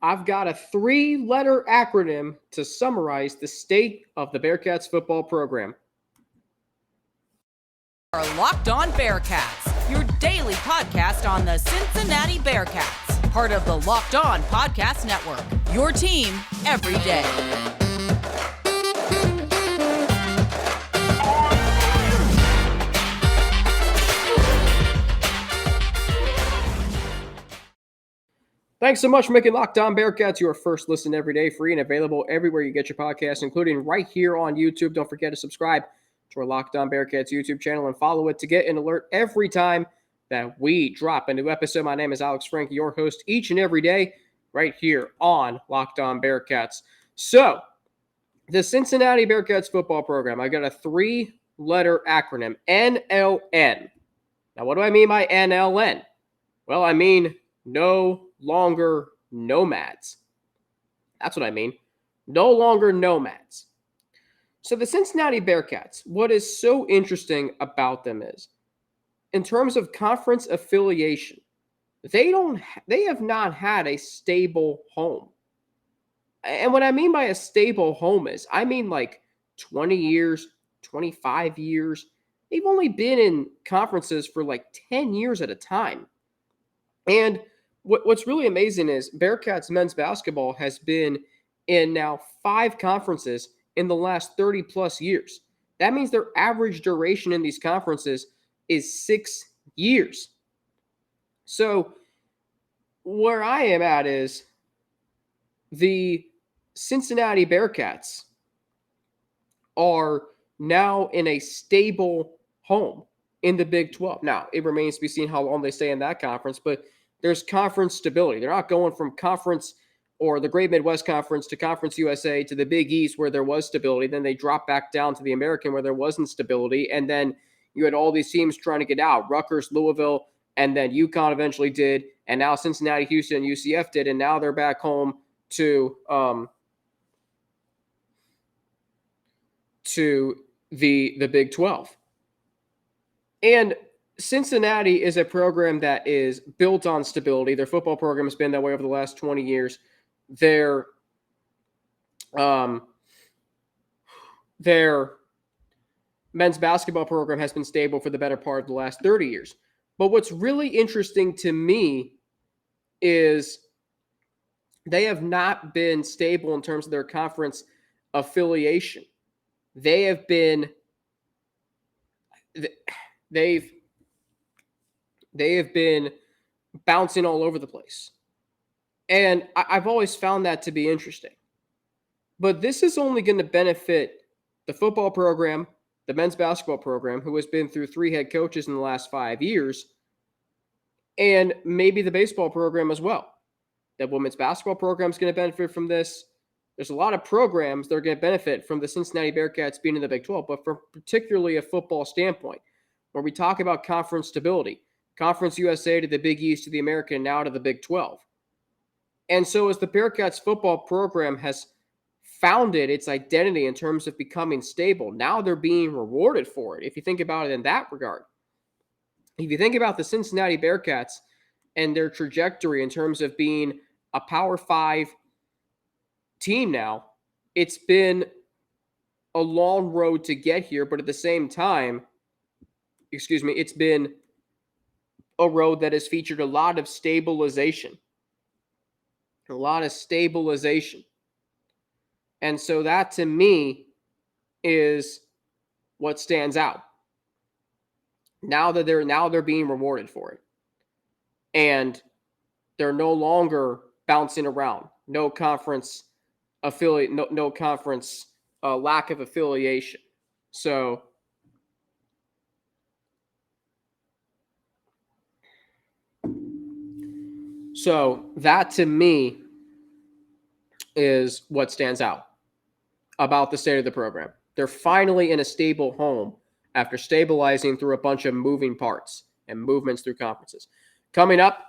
I've got a 3-letter acronym to summarize the state of the Bearcats football program. Our Locked On Bearcats, your daily podcast on the Cincinnati Bearcats, part of the Locked On Podcast Network, your team every day. Thanks so much for making Locked On Bearcats your first listen every day, free and available everywhere you get your podcasts, including right here on YouTube. Don't forget to subscribe to our Locked On Bearcats YouTube channel and follow it to get an alert every time that we drop a new episode. My name is Alex Frank, your host each and every day right here on Locked On Bearcats. So, the Cincinnati Bearcats football program, I got a 3-letter acronym, NLN. Now, what do I mean by NLN? Well, I mean no longer nomads. That's what I mean. No longer nomads. So the Cincinnati Bearcats, what is so interesting about them is, in terms of conference affiliation, they have not had a stable home. And what I mean by a stable home is, I mean like 20 years, 25 years. They've only been in conferences for like 10 years at a time. And what's really amazing is Bearcats men's basketball has been in now 5 conferences in the last 30 plus years. That means their average duration in these conferences is 6 years. So where I am at is the Cincinnati Bearcats are now in a stable home in the Big 12. Now, it remains to be seen how long they stay in that conference, but there's conference stability. They're not going from conference or the Great Midwest Conference to Conference USA to the Big East where there was stability. Then they drop back down to the American where there wasn't stability. And then you had all these teams trying to get out. Rutgers, Louisville, and then UConn eventually did. And now Cincinnati, Houston, and UCF did. And now they're back home to the Big 12. And Cincinnati is a program that is built on stability. Their football program has been that way over the last 20 years. Their men's basketball program has been stable for the better part of the last 30 years. But what's really interesting to me is they have not been stable in terms of their conference affiliation. They've been bouncing all over the place. And I've always found that to be interesting. But this is only going to benefit the football program, the men's basketball program, who has been through 3 head coaches in the last 5 years, and maybe the baseball program as well. The women's basketball program is going to benefit from this. There's a lot of programs that are going to benefit from the Cincinnati Bearcats being in the Big 12, but from particularly a football standpoint, where we talk about conference stability, Conference USA to the Big East to the American, now to the Big 12. And so as the Bearcats football program has founded its identity in terms of becoming stable, now they're being rewarded for it, if you think about it in that regard. If you think about the Cincinnati Bearcats and their trajectory in terms of being a Power 5 team now, it's been a long road to get here, but at the same time, it's been a road that has featured a lot of stabilization. And so that to me is what stands out. Now they're being rewarded for it. And they're no longer bouncing around. No conference affiliate, no conference lack of affiliation. So that to me is what stands out about the state of the program. They're finally in a stable home after stabilizing through a bunch of moving parts and movements through conferences. Coming up,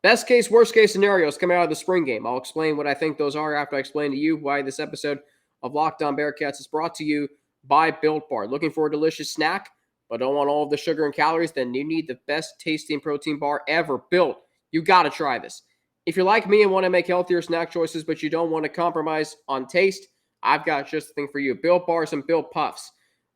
best case, worst case scenarios coming out of the spring game. I'll explain what I think those are after I explain to you why this episode of Locked On Bearcats is brought to you by Built Bar. Looking for a delicious snack, but don't want all of the sugar and calories? Then you need the best tasting protein bar ever built. You got to try this. If you're like me and want to make healthier snack choices, but you don't want to compromise on taste, I've got just the thing for you. Built Bars and Built Puffs.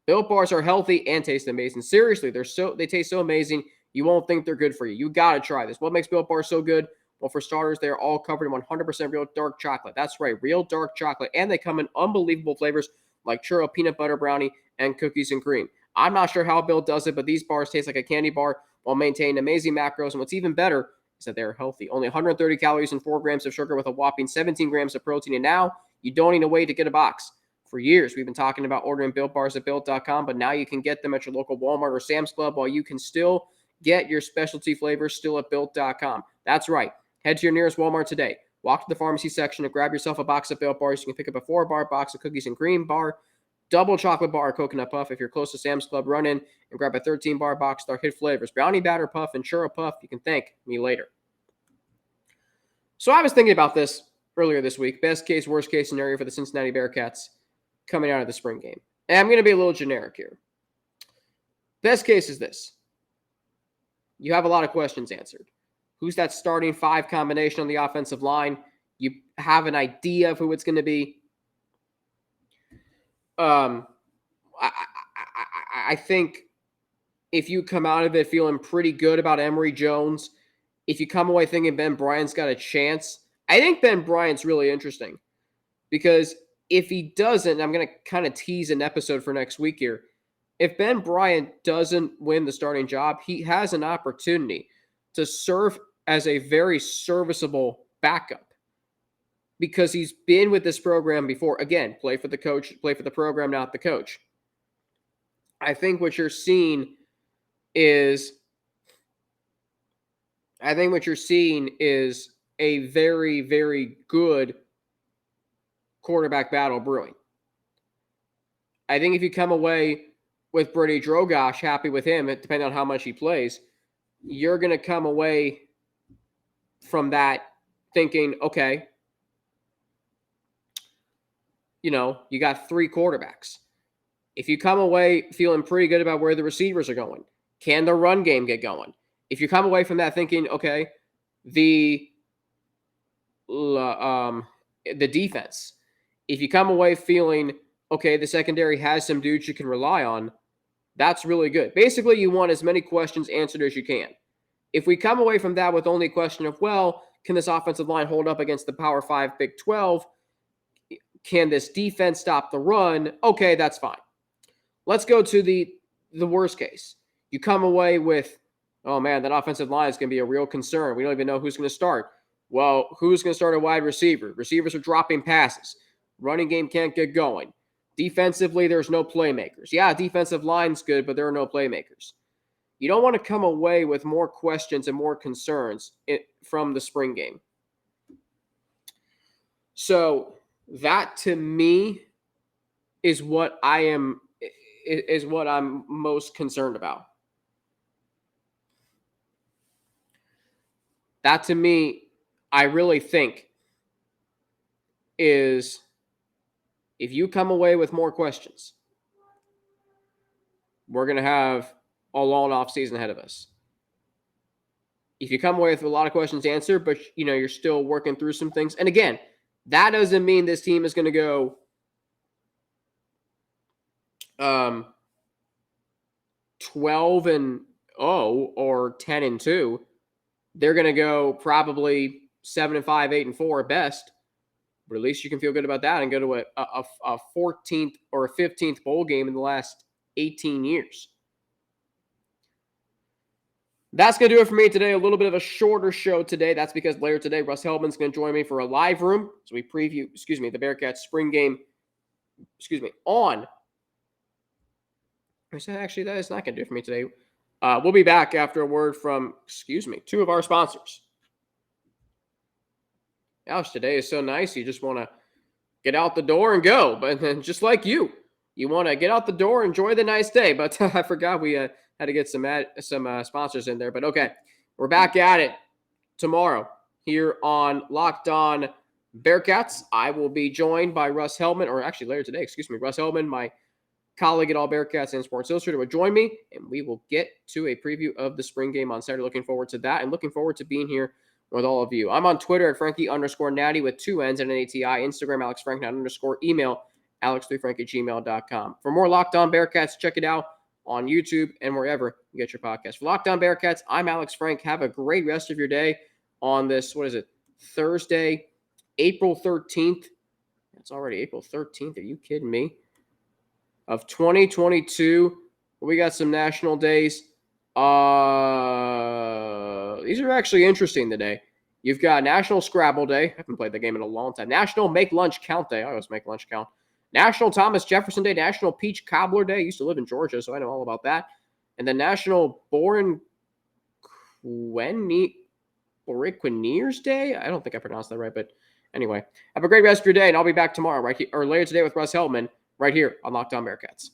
Built Bars are healthy and taste amazing. Seriously, they taste so amazing, you won't think they're good for you. You got to try this. What makes Built Bars so good? Well, for starters, they're all covered in 100% real dark chocolate. That's right, real dark chocolate. And they come in unbelievable flavors like churro peanut butter brownie and cookies and cream. I'm not sure how Built does it, but these bars taste like a candy bar while maintaining amazing macros. And what's even better is that they're healthy. Only 130 calories and 4 grams of sugar with a whopping 17 grams of protein. And now you don't need to wait to get a box. For years, we've been talking about ordering Built Bars at Built.com, but now you can get them at your local Walmart or Sam's Club, while you can still get your specialty flavors still at Built.com. That's right. Head to your nearest Walmart today. Walk to the pharmacy section and grab yourself a box of Built Bars. You can pick up a 4-bar box of cookies and cream bar, double chocolate bar, or coconut puff. If you're close to Sam's Club, run in and grab a 13-bar box with our hit flavors, brownie batter puff and churro puff. You can thank me later. So I was thinking about this earlier this week. Best case, worst case scenario for the Cincinnati Bearcats coming out of the spring game. And I'm going to be a little generic here. Best case is this. You have a lot of questions answered. Who's that starting 5 combination on the offensive line? You have an idea of who it's going to be. I think if you come out of it feeling pretty good about Emory Jones, if you come away thinking Ben Bryant's got a chance, I think Ben Bryant's really interesting. Because if he doesn't, I'm going to kind of tease an episode for next week here. If Ben Bryant doesn't win the starting job, he has an opportunity to serve as a very serviceable backup, because he's been with this program before. Again, play for the coach, play for the program, not the coach. I think what you're seeing is a very, very good quarterback battle brewing. I think if you come away with Brady Drogosh, happy with him, depending on how much he plays, you're going to come away from that thinking, okay, you got 3 quarterbacks. If you come away feeling pretty good about where the receivers are going, can the run game get going? If you come away from that thinking, okay, the defense, if you come away feeling, okay, the secondary has some dudes you can rely on, that's really good. Basically, you want as many questions answered as you can. If we come away from that with only a question of, well, can this offensive line hold up against the Power 5 Big 12? Can this defense stop the run? Okay, that's fine. Let's go to the worst case. You come away with, oh man, that offensive line is going to be a real concern. We don't even know who's going to start. Well, who's going to start a wide receiver? Receivers are dropping passes. Running game can't get going. Defensively, there's no playmakers. Yeah, defensive line's good, but there are no playmakers. You don't want to come away with more questions and more concerns from the spring game. So that, to me, is what I'm most concerned about. That, to me, I really think is, if you come away with more questions, we're going to have a long off season ahead of us. If you come away with a lot of questions answered, but you're still working through some things, and again, that doesn't mean this team is going to go 12-0 or 10-2. They're going to go probably 7-5, 8-4 at best. But at least you can feel good about that and go to a 14th or a 15th bowl game in the last 18 years. That's going to do it for me today. A little bit of a shorter show today. That's because later today, Russ Hellman's going to join me for a live room. So we preview, the Bearcats spring game, on. Actually, that is not going to do it for me today. We'll be back after a word from, 2 of our sponsors. Gosh, today is so nice. You just want to get out the door and go. But then, just like you want to get out the door, enjoy the nice day. But I forgot we had to get some sponsors in there. But okay, we're back at it tomorrow here on Locked On Bearcats. I will be joined by Russ Hellman, or actually later today, Russ Hellman, my colleague at All Bearcats and Sports Illustrated, will join me, and we will get to a preview of the spring game on Saturday. Looking forward to that, and looking forward to being here with all of you. I'm on Twitter at Frankie_Natty with 2 N's and an ATI. Instagram, AlexFrank_. Email, alex3frank@gmail.com. For more Locked On Bearcats, check it out on YouTube and wherever you get your podcast. For Locked On Bearcats, I'm Alex Frank. Have a great rest of your day on this, Thursday, April 13th. It's already April 13th. Are you kidding me? Of 2022. We got some national days. These are actually interesting today. You've got National Scrabble Day. I haven't played the game in a long time. National Make Lunch Count Day. I always make lunch count. National Thomas Jefferson Day. National Peach Cobbler Day. I used to live in Georgia, so I know all about that. And the National Boriquineers Day. I don't think I pronounced that right, but anyway. Have a great rest of your day, and I'll be back tomorrow, right here, or later today with Russ Hellman, right here on Locked On Bearcats.